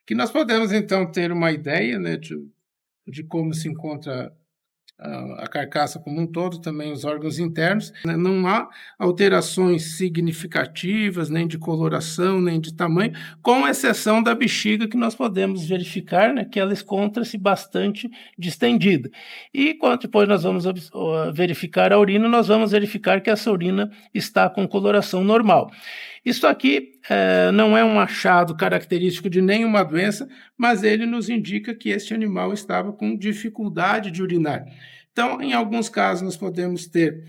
Que nós podemos, então, ter uma ideia, né, de como se encontra a carcaça como um todo, também os órgãos internos, né? Não há alterações significativas, nem de coloração, nem de tamanho, com exceção da bexiga, que nós podemos verificar, né, que ela encontra-se bastante distendida. E quando depois nós vamos verificar a urina, nós vamos verificar que essa urina está com coloração normal. Isso aqui não é um achado característico de nenhuma doença, mas ele nos indica que este animal estava com dificuldade de urinar. Então, em alguns casos, nós podemos ter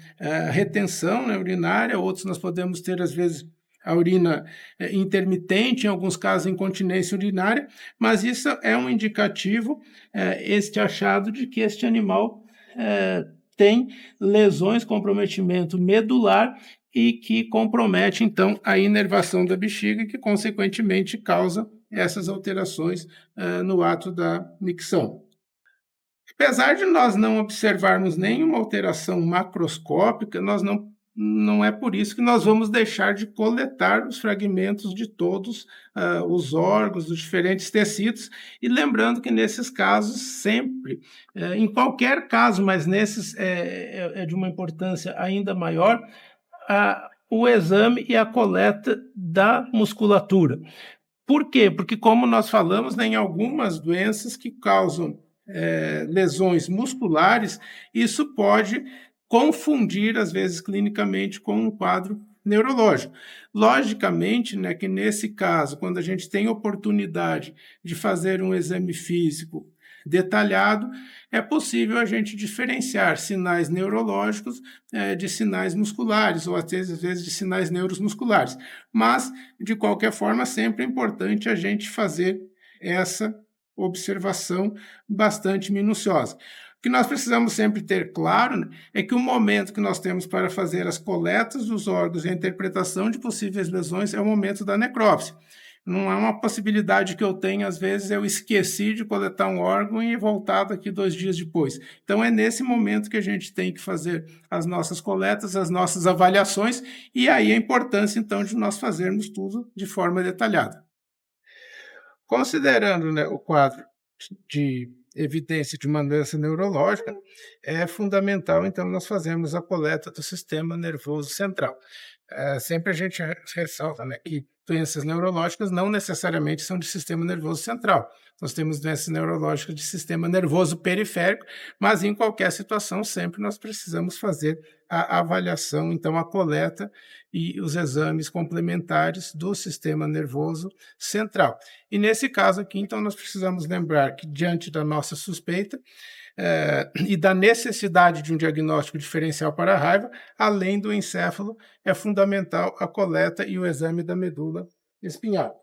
retenção, né, urinária, outros nós podemos ter, às vezes, a urina intermitente, em alguns casos, incontinência urinária, mas isso é um indicativo, este achado, de que este animal tem lesões, comprometimento medular, e que compromete, então, a inervação da bexiga, que, consequentemente, causa essas alterações no ato da micção. Apesar de nós não observarmos nenhuma alteração macroscópica, não é por isso que nós vamos deixar de coletar os fragmentos de todos os órgãos, dos diferentes tecidos, e lembrando que nesses casos sempre, em qualquer caso, mas nesses é de uma importância ainda maior, o exame e a coleta da musculatura. Por quê? Porque, como nós falamos, né, em algumas doenças que causam lesões musculares, isso pode confundir, às vezes, clinicamente, com um quadro neurológico. Logicamente, né, que nesse caso, quando a gente tem oportunidade de fazer um exame físico detalhado, é possível a gente diferenciar sinais neurológicos de sinais musculares, ou às vezes de sinais neuromusculares. Mas, de qualquer forma, sempre é importante a gente fazer essa observação bastante minuciosa. O que nós precisamos sempre ter claro, né, é que o momento que nós temos para fazer as coletas dos órgãos e a interpretação de possíveis lesões é o momento da necrópsia. Não é uma possibilidade que eu tenho, às vezes eu esqueci de coletar um órgão e voltar daqui 2 dias depois. Então é nesse momento que a gente tem que fazer as nossas coletas, as nossas avaliações, e aí a importância, então, de nós fazermos tudo de forma detalhada. Considerando, né, o quadro de evidência de uma doença neurológica, é fundamental, então, nós fazermos a coleta do sistema nervoso central. Sempre a gente ressalta, né, que doenças neurológicas não necessariamente são de sistema nervoso central. Nós temos doenças neurológicas de sistema nervoso periférico, mas em qualquer situação sempre nós precisamos fazer a avaliação, então a coleta e os exames complementares do sistema nervoso central. E nesse caso aqui, então, nós precisamos lembrar que, diante da nossa suspeita, e da necessidade de um diagnóstico diferencial para a raiva, além do encéfalo, é fundamental a coleta e o exame da medula espinhal.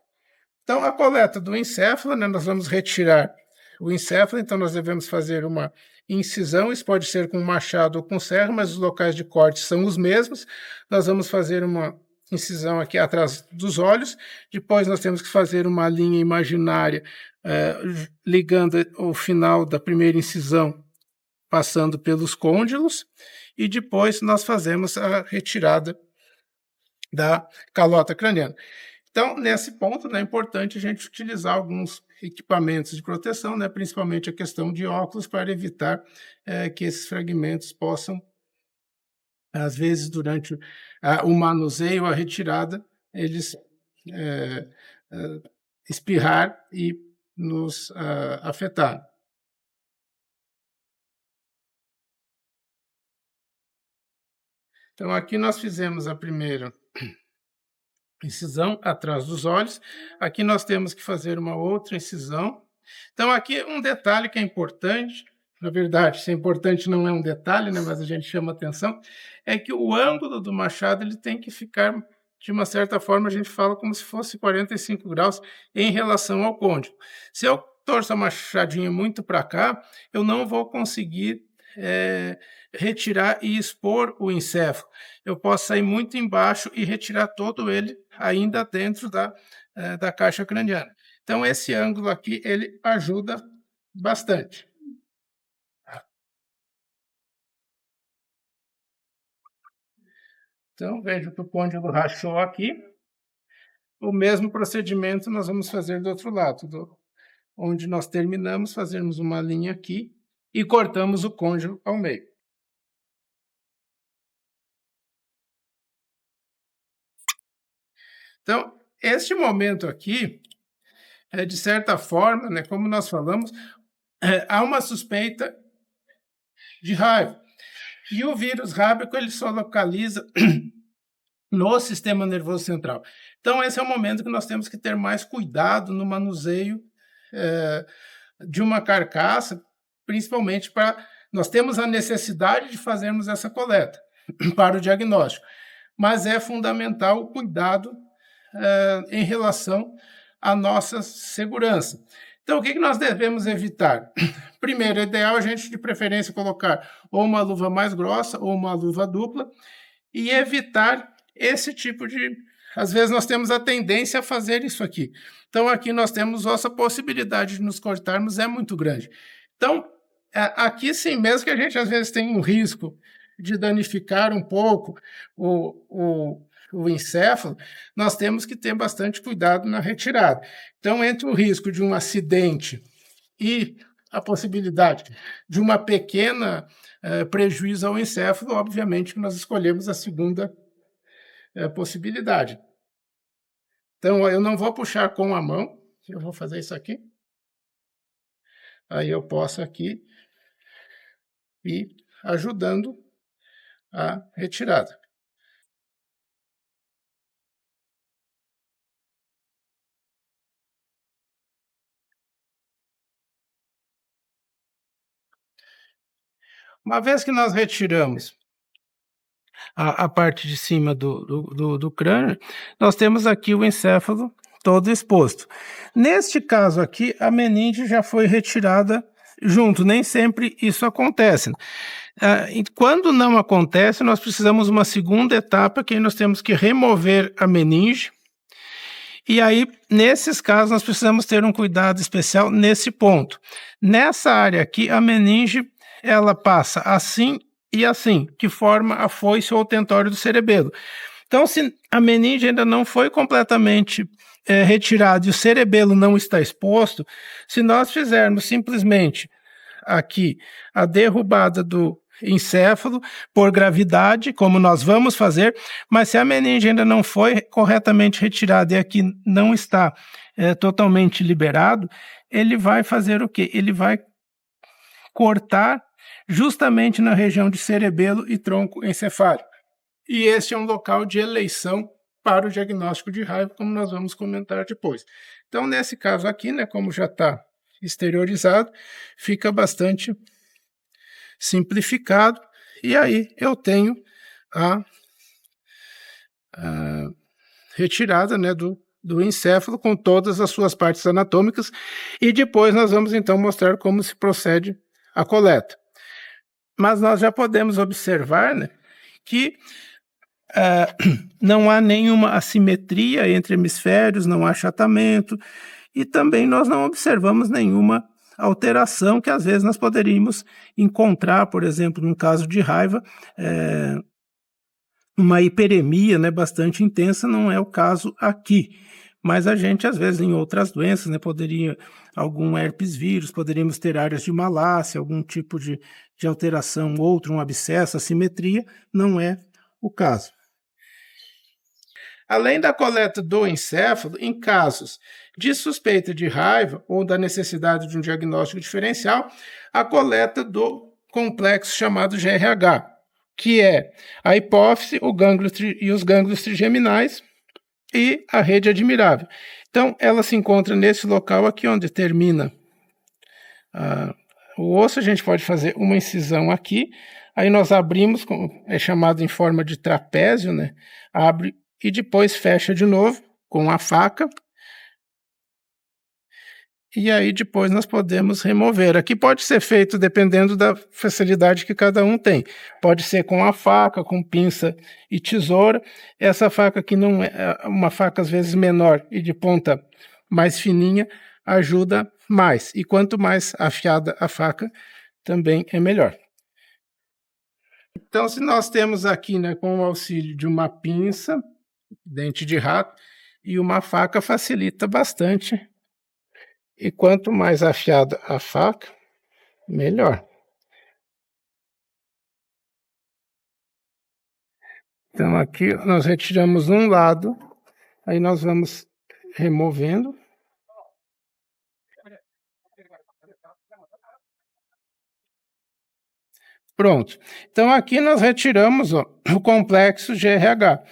Então, a coleta do encéfalo, né, nós vamos retirar o encéfalo, então nós devemos fazer uma incisão, isso pode ser com machado ou com serra, mas os locais de corte são os mesmos. Nós vamos fazer uma incisão aqui atrás dos olhos, depois nós temos que fazer uma linha imaginária ligando o final da primeira incisão, passando pelos côndilos, e depois nós fazemos a retirada da calota craniana. Então, nesse ponto, né, é importante a gente utilizar alguns equipamentos de proteção, né, principalmente a questão de óculos, para evitar que esses fragmentos possam, às vezes, durante o manuseio, a retirada, eles espirrar e nos afetar. Então, aqui nós fizemos a primeira incisão atrás dos olhos. Aqui nós temos que fazer uma outra incisão. Então, aqui um detalhe que é importante, na verdade, se é importante não é um detalhe, né, mas a gente chama atenção, é que o ângulo do machado ele tem que ficar, de uma certa forma, a gente fala como se fosse 45 graus em relação ao côndilo. Se eu torço a machadinha muito para cá, eu não vou conseguir retirar e expor o encéfalo. Eu posso sair muito embaixo e retirar todo ele ainda dentro da caixa craniana. Então, esse ângulo aqui, ele ajuda bastante. Então, veja que o côndilo rachou aqui. O mesmo procedimento nós vamos fazer do outro lado, onde nós terminamos, fazermos uma linha aqui e cortamos o côncavo ao meio. Então, este momento aqui, de certa forma, né, como nós falamos, há uma suspeita de raiva. E o vírus rábico ele só localiza no sistema nervoso central. Então, esse é o momento que nós temos que ter mais cuidado no manuseio de uma carcaça, principalmente para... Nós temos a necessidade de fazermos essa coleta para o diagnóstico, mas é fundamental o cuidado em relação à nossa segurança. Então, o que nós devemos evitar? Primeiro, é ideal a gente, de preferência, colocar ou uma luva mais grossa ou uma luva dupla e evitar esse tipo de... Às vezes nós temos a tendência a fazer isso aqui. Então, aqui nós temos nossa possibilidade de nos cortarmos é muito grande. Então, aqui sim, mesmo que a gente às vezes tenha um risco de danificar um pouco o encéfalo, nós temos que ter bastante cuidado na retirada. Então, entre o risco de um acidente e a possibilidade de uma pequena prejuízo ao encéfalo, obviamente que nós escolhemos a segunda possibilidade. Então, eu não vou puxar com a mão, eu vou fazer isso aqui. Aí eu posso aqui ir ajudando a retirada. Uma vez que nós retiramos a parte de cima do crânio, nós temos aqui o encéfalo todo exposto. Neste caso aqui, a meninge já foi retirada junto, nem sempre isso acontece. Quando não acontece, nós precisamos de uma segunda etapa, que aí nós temos que remover a meninge, e aí, nesses casos, nós precisamos ter um cuidado especial nesse ponto. Nessa área aqui, a meninge, ela passa assim e assim, que forma a foice ou o tentório do cerebelo. Então, se a meninge ainda não foi completamente retirada e o cerebelo não está exposto, se nós fizermos simplesmente aqui a derrubada do encéfalo por gravidade, como nós vamos fazer, mas se a meninge ainda não foi corretamente retirada e aqui não está totalmente liberado, ele vai fazer o quê? Ele vai cortar justamente na região de cerebelo e tronco encefálico. E este é um local de eleição para o diagnóstico de raiva, como nós vamos comentar depois. Então, nesse caso aqui, né, como já está exteriorizado, fica bastante simplificado, e aí eu tenho a retirada, né, do encéfalo com todas as suas partes anatômicas, e depois nós vamos então mostrar como se procede a coleta. Mas nós já podemos observar, né, que não há nenhuma assimetria entre hemisférios, não há achatamento, e também nós não observamos nenhuma alteração que às vezes nós poderíamos encontrar, por exemplo, num caso de raiva, uma hiperemia, né, bastante intensa, não é o caso aqui. Mas a gente, às vezes, em outras doenças, né, poderia, algum herpes vírus, poderíamos ter áreas de malácia, algum tipo de alteração, outro, um abscesso, assimetria, não é o caso. Além da coleta do encéfalo, em casos de suspeita de raiva ou da necessidade de um diagnóstico diferencial, a coleta do complexo chamado GRH, que é a hipófise, o gânglio e os gânglios trigeminais e a rede admirável. Então, ela se encontra nesse local aqui onde termina o osso. A gente pode fazer uma incisão aqui, aí nós abrimos, é chamado em forma de trapézio, né? Abre e depois fecha de novo com a faca. E aí depois nós podemos remover. Aqui pode ser feito dependendo da facilidade que cada um tem. Pode ser com a faca, com pinça e tesoura. Essa faca aqui não é uma faca às vezes menor e de ponta mais fininha, ajuda mais. E quanto mais afiada a faca, também é melhor. Então, se nós temos aqui, né, com o auxílio de uma pinça, dente de rato, e uma faca, facilita bastante E quanto mais afiada a faca, melhor. Então aqui nós retiramos um lado, aí nós vamos removendo. Pronto. Então aqui nós retiramos, ó, o complexo GRH.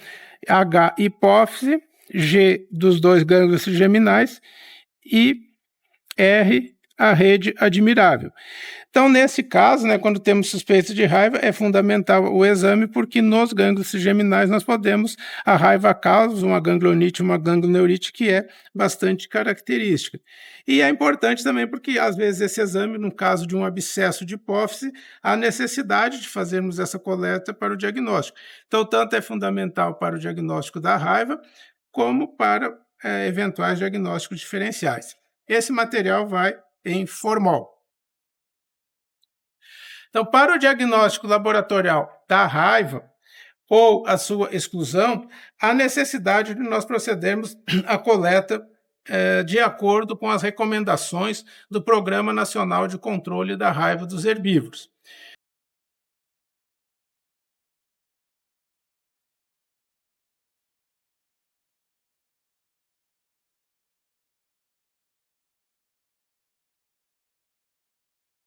H, hipófise, G dos dois gânglios trigeminais e R, a rede admirável. Então, nesse caso, né, quando temos suspeita de raiva, é fundamental o exame, porque nos gânglios trigeminais nós podemos, a raiva causa uma ganglionite, uma ganglioneurite, que é bastante característica. E é importante também porque, às vezes, esse exame, no caso de um abscesso de hipófise, há necessidade de fazermos essa coleta para o diagnóstico. Então, tanto é fundamental para o diagnóstico da raiva, como para eventuais diagnósticos diferenciais. Esse material vai em formol. Então, para o diagnóstico laboratorial da raiva ou a sua exclusão, há necessidade de nós procedermos à coleta de acordo com as recomendações do Programa Nacional de Controle da Raiva dos Herbívoros.